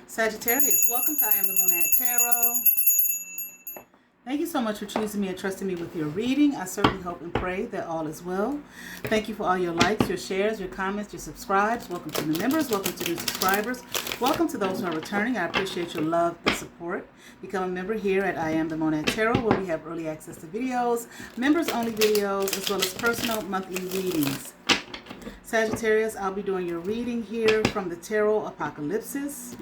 Sagittarius, welcome to I Am the Monad Tarot. Thank you so much for choosing me and trusting me with your reading. I certainly hope and pray that all is well. Thank you for all your likes, your shares, your comments, your subscribes. Welcome to new members. Welcome to new subscribers. Welcome to those who are returning. I appreciate your love and support. Become a member here at I Am the Monad Tarot, where we have early access to videos, members-only videos, as well as personal monthly readings. Sagittarius, I'll be doing your reading here from the Tarot Apocalypsis.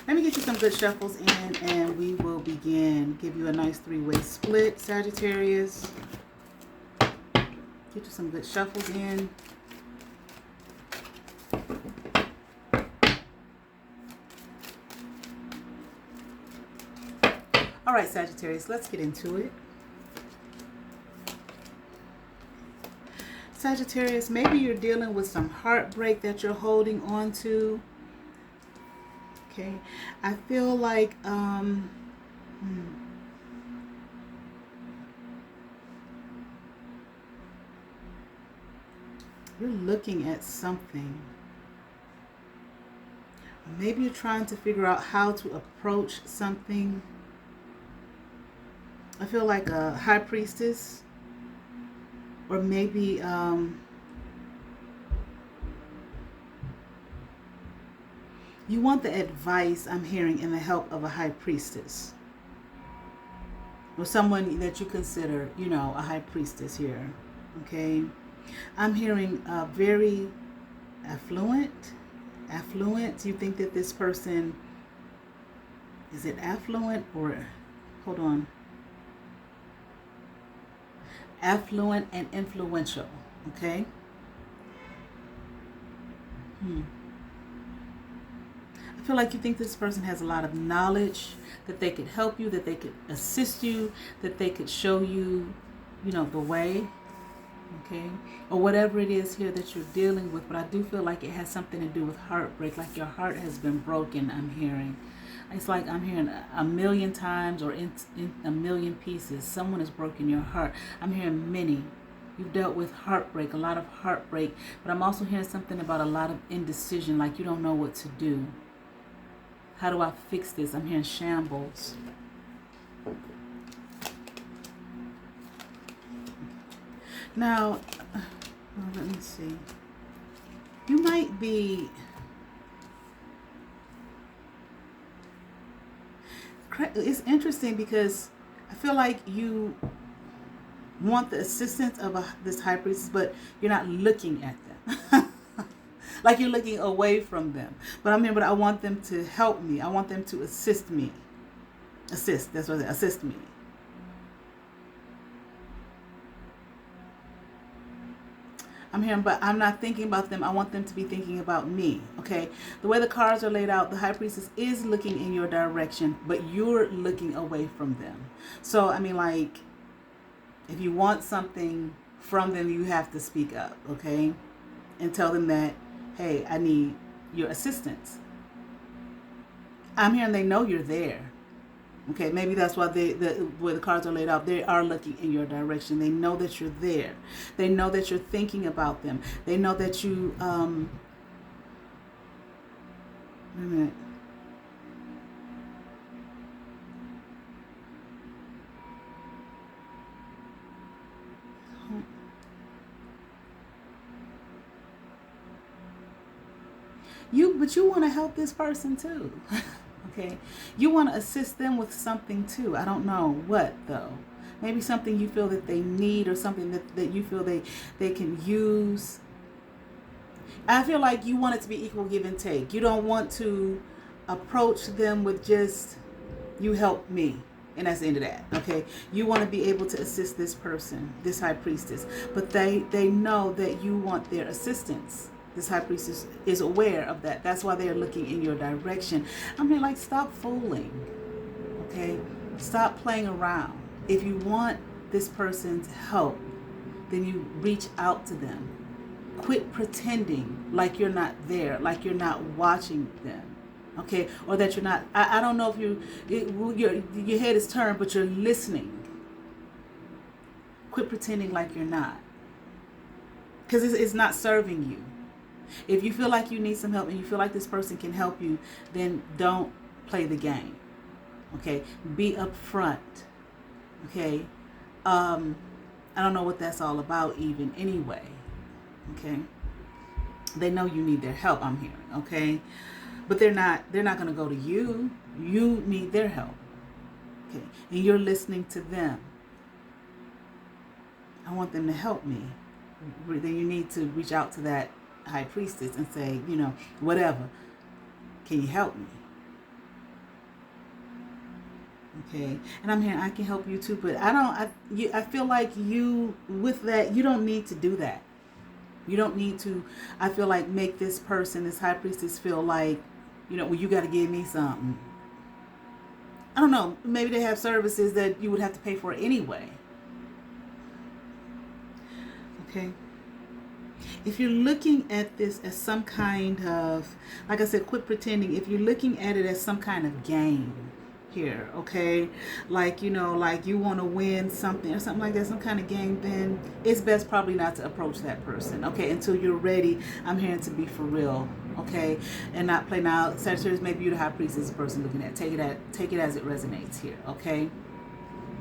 Let me get you some good shuffles in and we will begin. Give you a nice three-way split, Sagittarius. Get you some good shuffles in. All right, Sagittarius, let's get into it. Sagittarius, maybe you're dealing with some heartbreak that you're holding on to. Okay, I feel like you're looking at something. Maybe you're trying to figure out how to approach something. I feel like a high priestess, or maybe you want the advice, I'm hearing, and the help of a high priestess. Or someone that you consider, you know, a high priestess here. Okay? I'm hearing very affluent. You think that this person, is it affluent or, hold on. Affluent and influential. Okay? I feel like you think this person has a lot of knowledge, that they could help you, that they could assist you, that they could show you, you know, the way, okay? Or whatever it is here that you're dealing with. But I do feel like it has something to do with heartbreak, like your heart has been broken, I'm hearing. It's like I'm hearing a million times or in a million pieces. Someone has broken your heart. I'm hearing many. You've dealt with heartbreak, a lot of heartbreak. But I'm also hearing something about a lot of indecision, like you don't know what to do. How do I fix this? I'm hearing shambles. Now, let me see. You might be... It's interesting because I feel like you want the assistance of this high priestess, but you're not looking at them. Like you're looking away from them. But I want them to help me. I want them to assist me. Assist, that's what it is. Assist me. I'm hearing, but I'm not thinking about them. I want them to be thinking about me, okay? The way the cards are laid out, the high priestess is looking in your direction, but you're looking away from them. So, I mean, like, if you want something from them, you have to speak up, okay? And tell them that, hey, I need your assistance. I'm hearing they know you're there. Okay, maybe that's why the way the cards are laid out, they are looking in your direction. They know that you're there. They know that you're thinking about them. They know that you, wait a minute. But you want to help this person too. Okay, you want to assist them with something too. I don't know what though. Maybe something you feel that they need, or something that you feel they can use. I feel like you want it to be equal give and take. You don't want to approach them with just, you help me, and that's the end of that. Okay, you want to be able to assist this person, this high priestess, but they know that you want their assistance. This high priestess is aware of that. That's why they're looking in your direction. I mean, like, stop fooling. Okay? Stop playing around. If you want this person's help, then you reach out to them. Quit pretending like you're not there, like you're not watching them. Okay? Or that you're not, I don't know if your head is turned, but you're listening. Quit pretending like you're not. Because it's not serving you. If you feel like you need some help and you feel like this person can help you, then don't play the game. Okay? Be upfront. Okay? I don't know what that's all about even anyway. Okay? They know you need their help, I'm hearing, okay? But they're not going to go to you. You need their help. Okay? And you're listening to them. I want them to help me. Then you need to reach out to that high priestess and say, whatever. Can you help me? Okay, and I'm here. I can help you too, but I feel like you with that. You don't need to do that. You don't need to. I feel like make this person, this high priestess, feel like, well, you got to give me something. I don't know. Maybe they have services that you would have to pay for anyway. Okay. If you're looking at this as some kind of, like I said, quit pretending. If you're looking at it as some kind of game here, okay, like like you want to win something or something like that, some kind of game, then it's best probably not to approach that person, okay, until you're ready. I'm hearing to be for real, okay, and not play. Now, Sagittarius, maybe you're the high priestess person looking at. Take it as it resonates here, okay,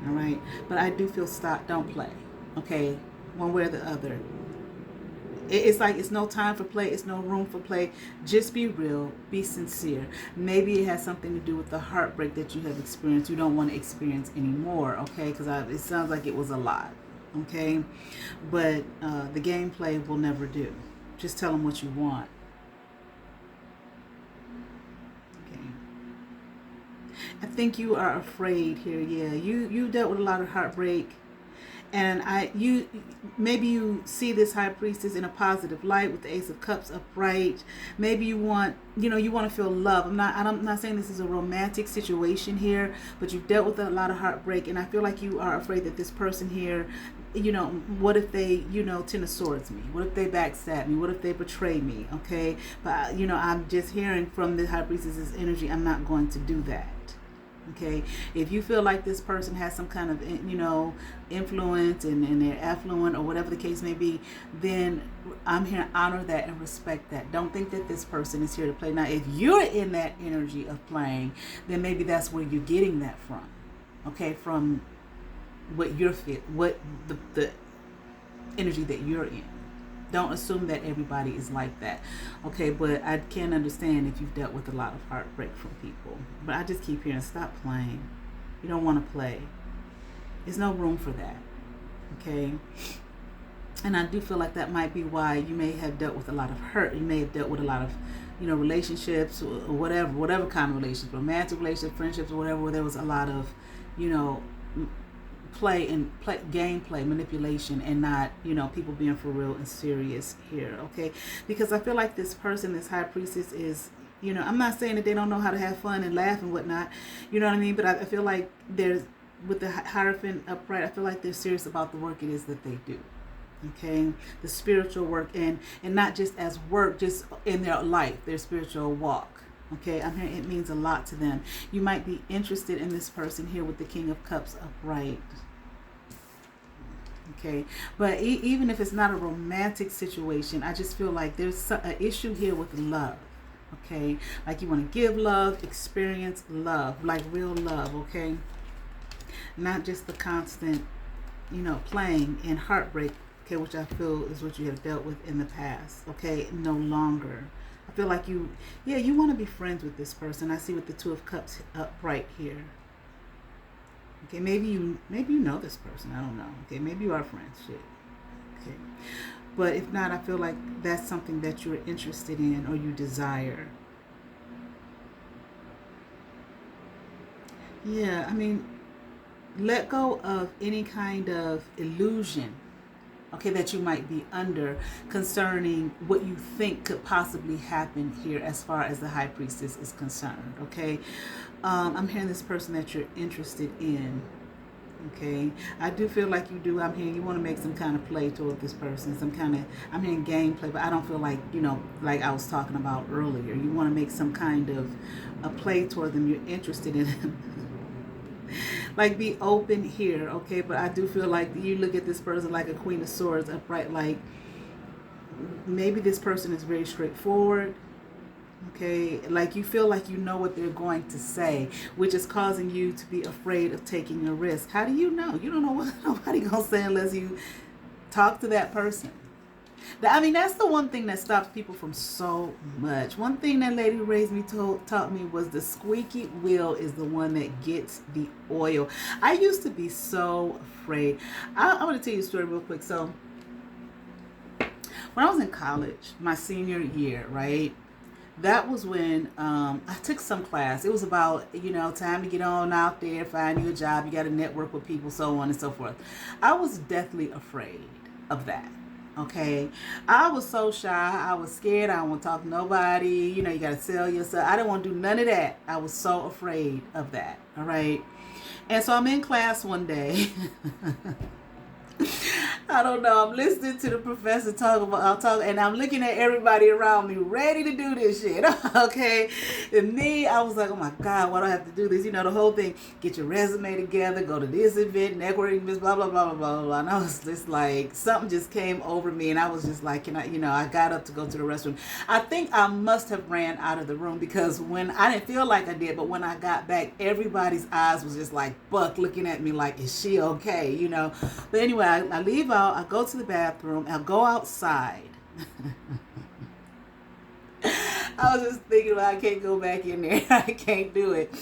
all right. But I do feel stop. Don't play, okay, one way or the other. It's like it's no time for play. It's no room for play. Just be real. Be sincere. Maybe it has something to do with the heartbreak that you have experienced. You don't want to experience anymore, okay? Because it sounds like it was a lot, okay? But the gameplay will never do. Just tell them what you want. Okay. I think you are afraid here. Yeah, you dealt with a lot of heartbreak. And maybe you see this high priestess in a positive light with the Ace of Cups upright. Maybe you want to feel love. I'm not saying this is a romantic situation here, but you've dealt with a lot of heartbreak, and I feel like you are afraid that this person here, what if they, Ten of Swords me? What if they backstab me? What if they betray me? Okay, but I'm just hearing from the high priestess's energy, I'm not going to do that. Okay, if you feel like this person has some kind of, influence and they're affluent or whatever the case may be, then I'm here to honor that and respect that. Don't think that this person is here to play. Now, if you're in that energy of playing, then maybe that's where you're getting that from. Okay, from what you're what the energy that you're in. Don't assume that everybody is like that. Okay, but I can understand if you've dealt with a lot of heartbreak from people. But I just keep hearing, stop playing. You don't want to play. There's no room for that. Okay? And I do feel like that might be why you may have dealt with a lot of hurt. You may have dealt with a lot of, relationships or whatever kind of relationships, romantic relationships, friendships, or whatever, where there was a lot of, gameplay, manipulation, and not, people being for real and serious here, okay? Because I feel like this person, this high priestess is, I'm not saying that they don't know how to have fun and laugh and whatnot, you know what I mean? But I feel like there's, with the Hierophant upright, I feel like they're serious about the work it is that they do, okay? The spiritual work, and not just as work, just in their life, their spiritual walk. Okay, I'm hearing it means a lot to them. You might be interested in this person here with the King of Cups upright. Okay, but even if it's not a romantic situation, I just feel like there's an issue here with love. Okay, like you want to give love, experience love, like real love. Okay, not just the constant, playing and heartbreak. Okay, which I feel is what you have dealt with in the past. Okay, no longer. I feel like you want to be friends with this person. I see with the Two of Cups upright here. Okay, maybe you know this person. I don't know. Okay, maybe you are friends. Shit. Okay, but if not, I feel like that's something that you're interested in or you desire. Yeah, I mean, let go of any kind of illusion, okay, that you might be under concerning what you think could possibly happen here as far as the high priestess is concerned, okay? I'm hearing this person that you're interested in, okay? I do feel like you do. I'm hearing you want to make some kind of play toward this person, some kind of, I'm hearing gameplay, but I don't feel like, like I was talking about earlier. You want to make some kind of a play toward them. You're interested in them. Like, be open here, okay? But I do feel like you look at this person like a Queen of Swords upright, like, maybe this person is very straightforward. Okay, like you feel like you know what they're going to say, which is causing you to be afraid of taking a risk. How do you know? You don't know what nobody gonna say unless you talk to that person. I mean, that's the one thing that stops people from so much. One thing that Lady Raised Me taught me was the squeaky wheel is the one that gets the oil. I used to be so afraid. I want to tell you a story real quick. So when I was in college, my senior year, right? That was when I took some class. It was about, time to get on out there, find you a job. You got to network with people, so on and so forth. I was deathly afraid of that. Okay. I was so shy. I was scared. I don't want to talk to nobody. You got to sell yourself. I didn't want to do none of that. I was so afraid of that. All right. And so I'm in class one day. I don't know. I'm listening to the professor talk, and I'm looking at everybody around me ready to do this shit. Okay. And me, I was like, oh my God, why do I have to do this? The whole thing, get your resume together, go to this event, networking, blah, blah, blah, blah, blah, blah. And I was just like, something just came over me. And I was just like, I got up to go to the restroom. I think I must have ran out of the room because when I didn't feel like I did, but when I got back, everybody's eyes was just like buck looking at me like, is she okay? But anyway, I leave out, I go to the bathroom, I go outside. I was just thinking, well, I can't go back in there. I can't do it.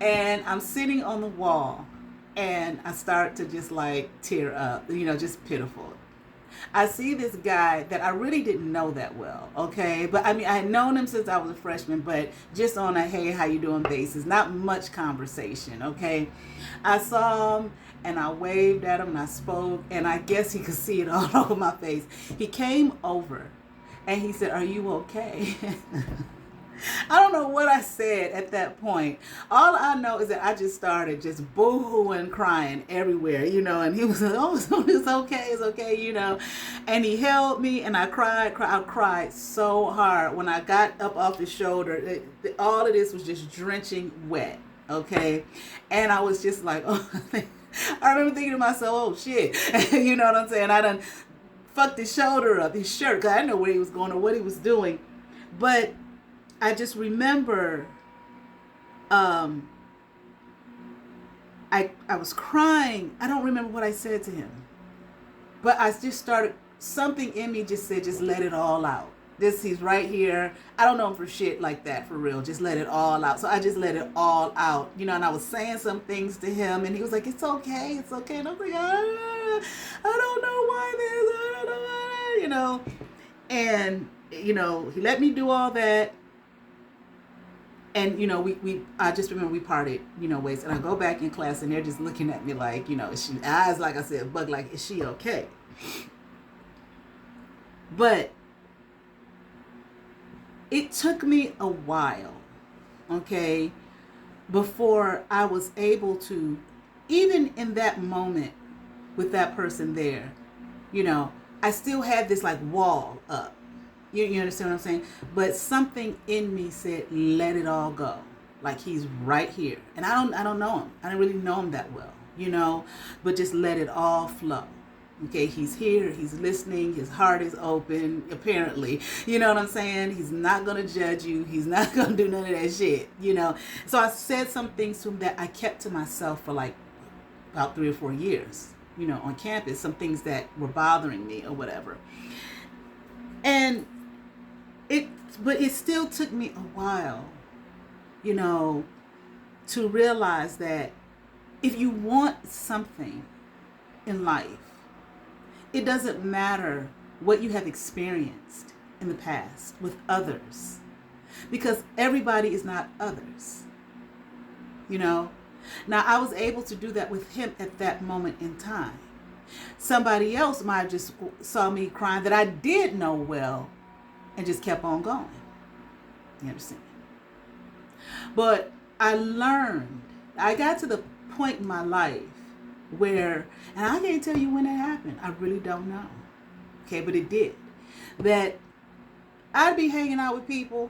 And I'm sitting on the wall and I start to just like tear up, just pitiful. I see this guy that I really didn't know that well, okay? But I mean, I had known him since I was a freshman, but just on a hey, how you doing basis, not much conversation, okay? I saw him and I waved at him and I spoke, and I guess he could see it all over my face. He came over and he said, "Are you okay?" I don't know what I said at that point. All I know is that I just started just boo-hooing, crying everywhere, and he was like, "Oh, it's okay, And he held me and I cried so hard. When I got up off his shoulder, all of this was just drenching wet, okay? And I was just like, oh, I remember thinking to myself, oh shit, you know what I'm saying? I done fucked his shoulder up, his shirt, because I didn't know where he was going or what he was doing. But I just remember I was crying. I don't remember what I said to him. But I just started, something in me just said, just let it all out. He's right here. I don't know him for shit like that, for real. Just let it all out. So I just let it all out. And I was saying some things to him and he was like, it's okay. And I was like, I don't know why this, I don't know why, And, he let me do all that. And, I just remember we parted, ways. And I go back in class and they're just looking at me like, eyes, like I said, bug like, is she okay? But it took me a while, okay, before I was able to, even in that moment with that person there, I still had this like wall up. You understand what I'm saying? But something in me said, let it all go. Like he's right here. And I don't know him. I don't really know him that well, but just let it all flow. Okay, he's here, he's listening, his heart is open, apparently. You know what I'm saying? He's not going to judge you. He's not going to do none of that shit, So I said some things to him that I kept to myself for like about 3 or 4 years, on campus, some things that were bothering me or whatever. But it still took me a while, to realize that if you want something in life, it doesn't matter what you have experienced in the past with others, because everybody is not others, Now, I was able to do that with him at that moment in time. Somebody else might have just saw me crying that I did know well and just kept on going. You understand? But I got to the point in my life where, and I can't tell you when it happened. I really don't know. Okay, but it did. That I'd be hanging out with people.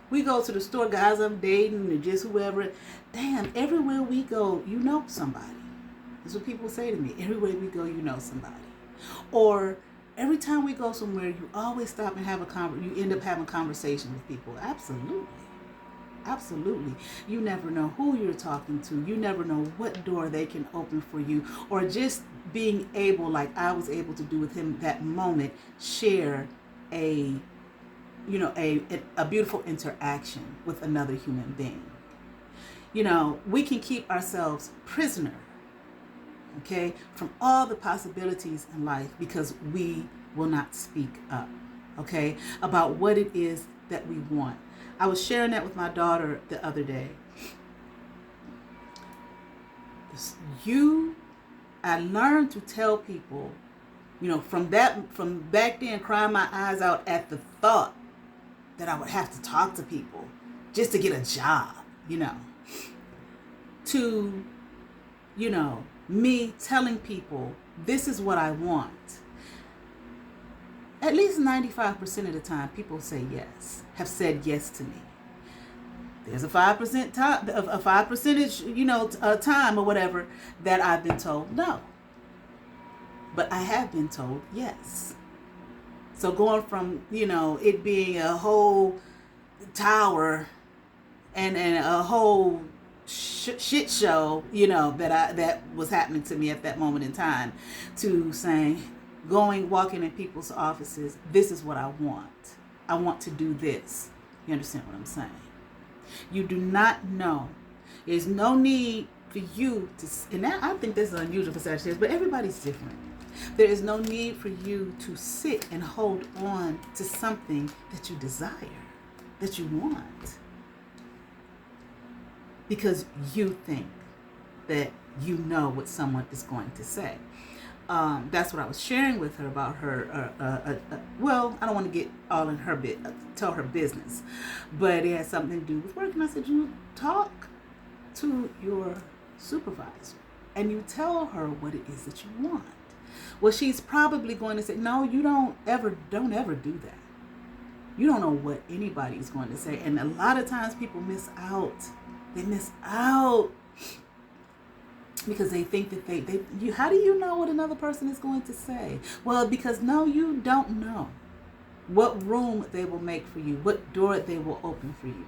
We go to the store, guys I'm dating, or just whoever. Damn, everywhere we go, you know somebody. That's what people say to me. Everywhere we go, you know somebody. Or every time we go somewhere, you always stop and have you end up having conversation with people. Absolutely. Absolutely. You never know who you're talking to. You never know what door they can open for you. Or just being able, like I was able to do with him that moment, share a a beautiful interaction with another human being. We can keep ourselves prisoner, okay, from all the possibilities in life because we will not speak up, okay, about what it is that we want. I was sharing that with my daughter the other day. I learned to tell people, from back then, crying my eyes out at the thought that I would have to talk to people just to get a job, to, me telling people this is what I want. At least 95% of the time, people say yes, have said yes to me. There's a 5% time, a 5%, time or whatever that I've been told no. But I have been told yes. So going from, it being a whole tower and a whole shit show, that was happening to me at that moment in time, to saying, walking in people's offices, this is what I want. I want to do this. You understand what I'm saying? You do not know. There's no need for you to, and I think this is unusual for Sagittarius, but everybody's different. There is no need for you to sit and hold on to something that you desire, that you want, because you think that you know what someone is going to say. That's what I was sharing with her about her. Well, I don't want to get all in her tell her business, but it has something to do with work. And I said, you talk to your supervisor and you tell her what it is that you want. Well, she's probably going to say, no, you don't ever do that. You don't know what anybody is going to say. And a lot of times people miss out. They miss out because they think that how do you know what another person is going to say? Well, because no, you don't know what room they will make for you, what door they will open for you.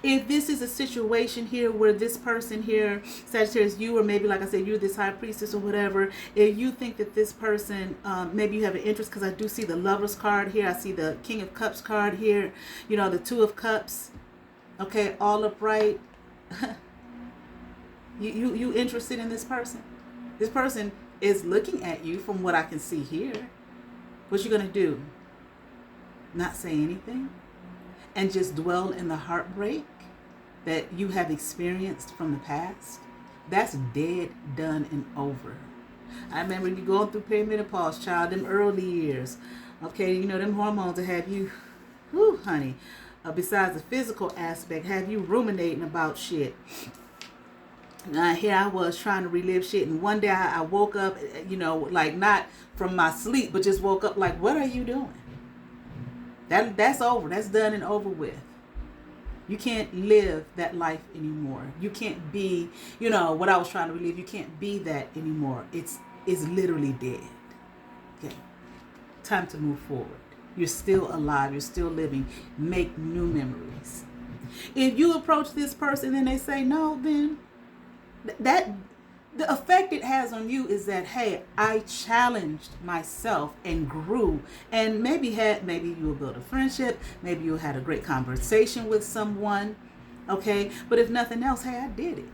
If this is a situation here where this person here, Sagittarius, you, or maybe like I said, you're this high priestess or whatever, if you think that this person, maybe you have an interest, because I do see the Lovers card here, I see the King of Cups card here, the Two of Cups, okay, all upright. You interested in this person? This person is looking at you from what I can see here. What you gonna do? Not say anything? And just dwell in the heartbreak that you have experienced from the past? That's dead, done, and over. I remember you going through perimenopause, child, them early years. Okay, them hormones that have you, honey, besides the physical aspect, have you ruminating about shit. Here I was trying to relive shit, and one day I woke up, like not from my sleep, but just woke up like, what are you doing? That's over. That's done and over with. You can't live that life anymore. You can't be, what I was trying to relive. You can't be that anymore. It's literally dead. Okay. Time to move forward. You're still alive. You're still living. Make new memories. If you approach this person and they say no, then that the effect it has on you is that, hey, I challenged myself and grew, and maybe you will build a friendship, maybe you had a great conversation with someone, okay? But if nothing else, hey, I did it.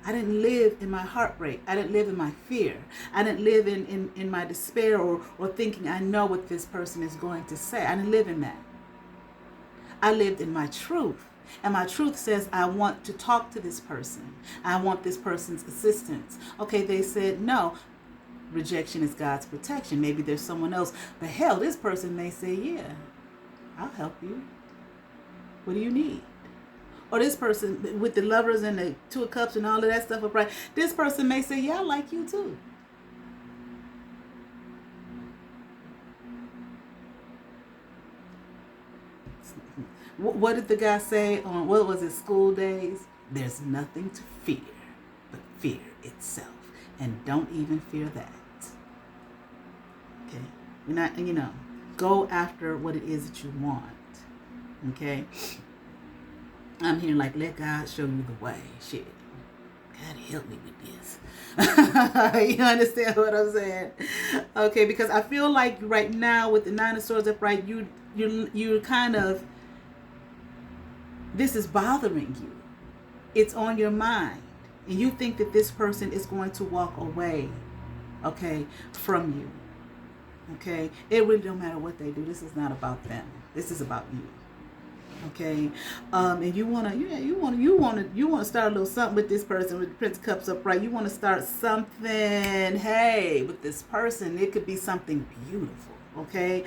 I didn't live in my heartbreak. I didn't live in my fear. I didn't live in my despair or thinking I know what this person is going to say. I didn't live in that. I lived in my truth. And my truth says, I want to talk to this person. I want this person's assistance. Okay, they said no. Rejection is God's protection. Maybe there's someone else. But hell, this person may say, yeah, I'll help you. What do you need? Or this person with the Lovers and the Two of Cups and all of that stuff upright, this person may say, yeah, I like you too. What did the guy say on, what was it, School Days? There's nothing to fear but fear itself. And don't even fear that. Okay? You're not, go after what it is that you want. Okay? I'm here like, let God show you the way. Shit. God help me with this. You understand what I'm saying? Okay, because I feel like right now with the Nine of Swords upright, you're kind of, this is bothering you. It's on your mind. And you think that this person is going to walk away, okay, from you. Okay? It really don't matter what they do. This is not about them. This is about you. Okay, and you wanna start a little something with this person with the Prince of Cups upright. You want to start something, hey, with this person. It could be something beautiful. Okay,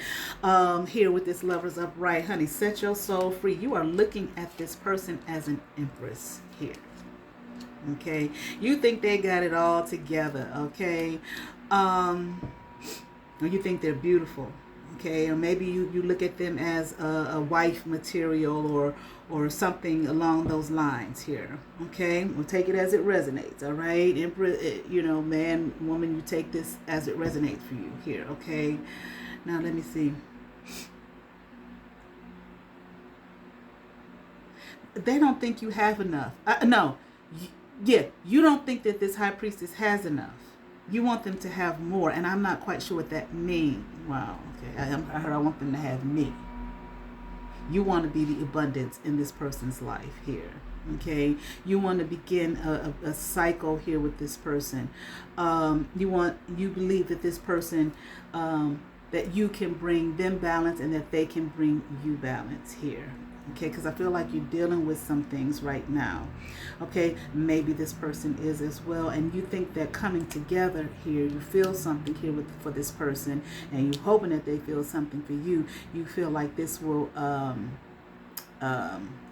here with this Lovers upright, honey, set your soul free. You are looking at this person as an empress here. Okay, you think they got it all together. Okay, or you think they're beautiful. Okay, or maybe you look at them as a wife material or something along those lines here. Okay, we'll take it as it resonates. All right, man, woman, you take this as it resonates for you here. Okay, now let me see. They don't think you have enough. You don't think that this high priestess has enough. You want them to have more, and I'm not quite sure what that means. Wow, okay. I heard I want them to have me. You want to be the abundance in this person's life here. Okay, you want to begin a cycle here with this person. You believe that this person, that you can bring them balance and that they can bring you balance here. Okay, because I feel like you're dealing with some things right now. Okay, maybe this person is as well, and you think that coming together here, you feel something here for this person, and you're hoping that they feel something for you. You feel like this will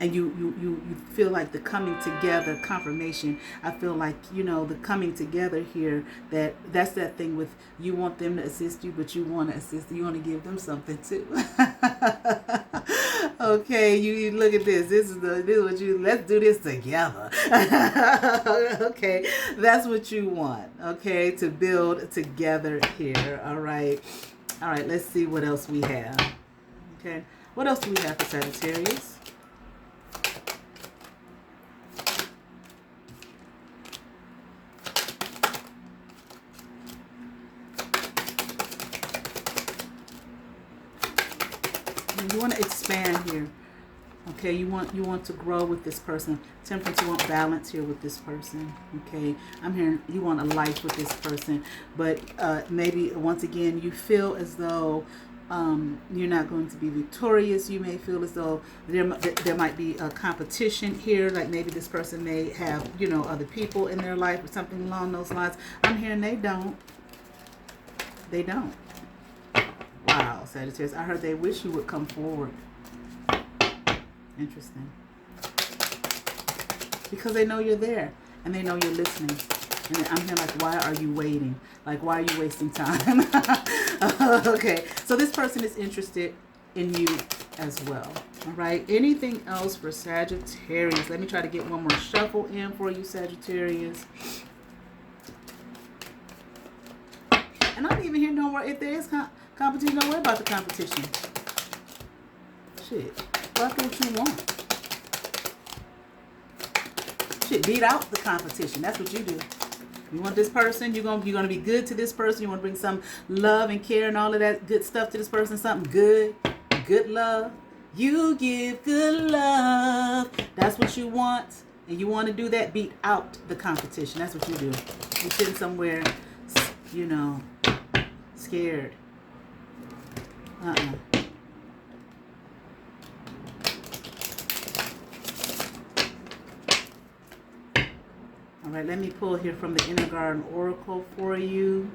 and you feel like the coming together confirmation. I feel like, the coming together here, that's that thing with, you want them to assist you, but you want to assist, you want to give them something too. Okay, you look at this. This is what let's do this together. Okay, that's what you want. Okay, to build together here. All right, let's see what else we have. Okay, what else do we have for Sagittarius? You want to expand here. Okay, you want to grow with this person. Temperance, you want balance here with this person. Okay, I'm hearing you want a life with this person, but maybe once again you feel as though you're not going to be victorious. You may feel as though there might be a competition here, like maybe this person may have other people in their life or something along those lines. I'm hearing they don't. Wow, Sagittarius, I heard they wish you would come forward. Interesting. Because they know you're there and they know you're listening. And I'm here like, why are you waiting? Like, why are you wasting time? Okay, so this person is interested in you as well. All right, anything else for Sagittarius? Let me try to get one more shuffle in for you, Sagittarius. And I'm even here, don't worry, if there is competition, don't worry about the competition. Shit, go after what you want. Shit, beat out the competition. That's what you do. You want this person, you're gonna be good to this person. You want to bring some love and care and all of that good stuff to this person. Something good love. You give good love. That's what you want, and you want to do that. Beat out the competition. That's what you do. You're sitting somewhere, scared. All right, let me pull here from the Inner Garden Oracle for you.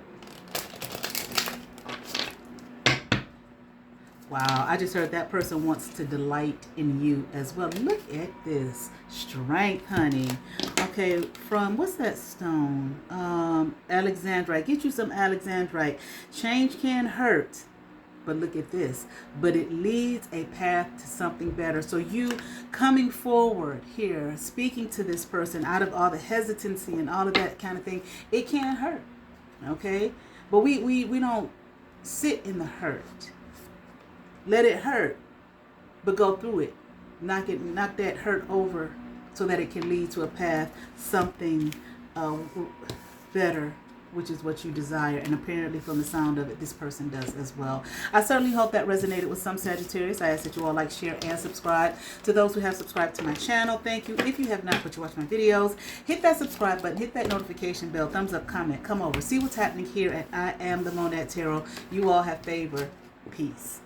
Wow, I just heard that person wants to delight in you as well. Look at this strength, honey. Okay, from, what's that stone? Alexandrite. Get you some Alexandrite. Change can hurt, but look at this. But it leads a path to something better. So you coming forward here, speaking to this person out of all the hesitancy and all of that kind of thing, it can hurt. Okay? But we don't sit in the hurt. Let it hurt, but go through it. Knock that hurt over so that it can lead to a path, something better, which is what you desire. And apparently from the sound of it, this person does as well. I certainly hope that resonated with some Sagittarius. I ask that you all like, share, and subscribe. To those who have subscribed to my channel, thank you. If you have not, but you watch my videos, hit that subscribe button, hit that notification bell, thumbs up, comment, come over. See what's happening here at I Am the Monad Tarot. You all have favor. Peace.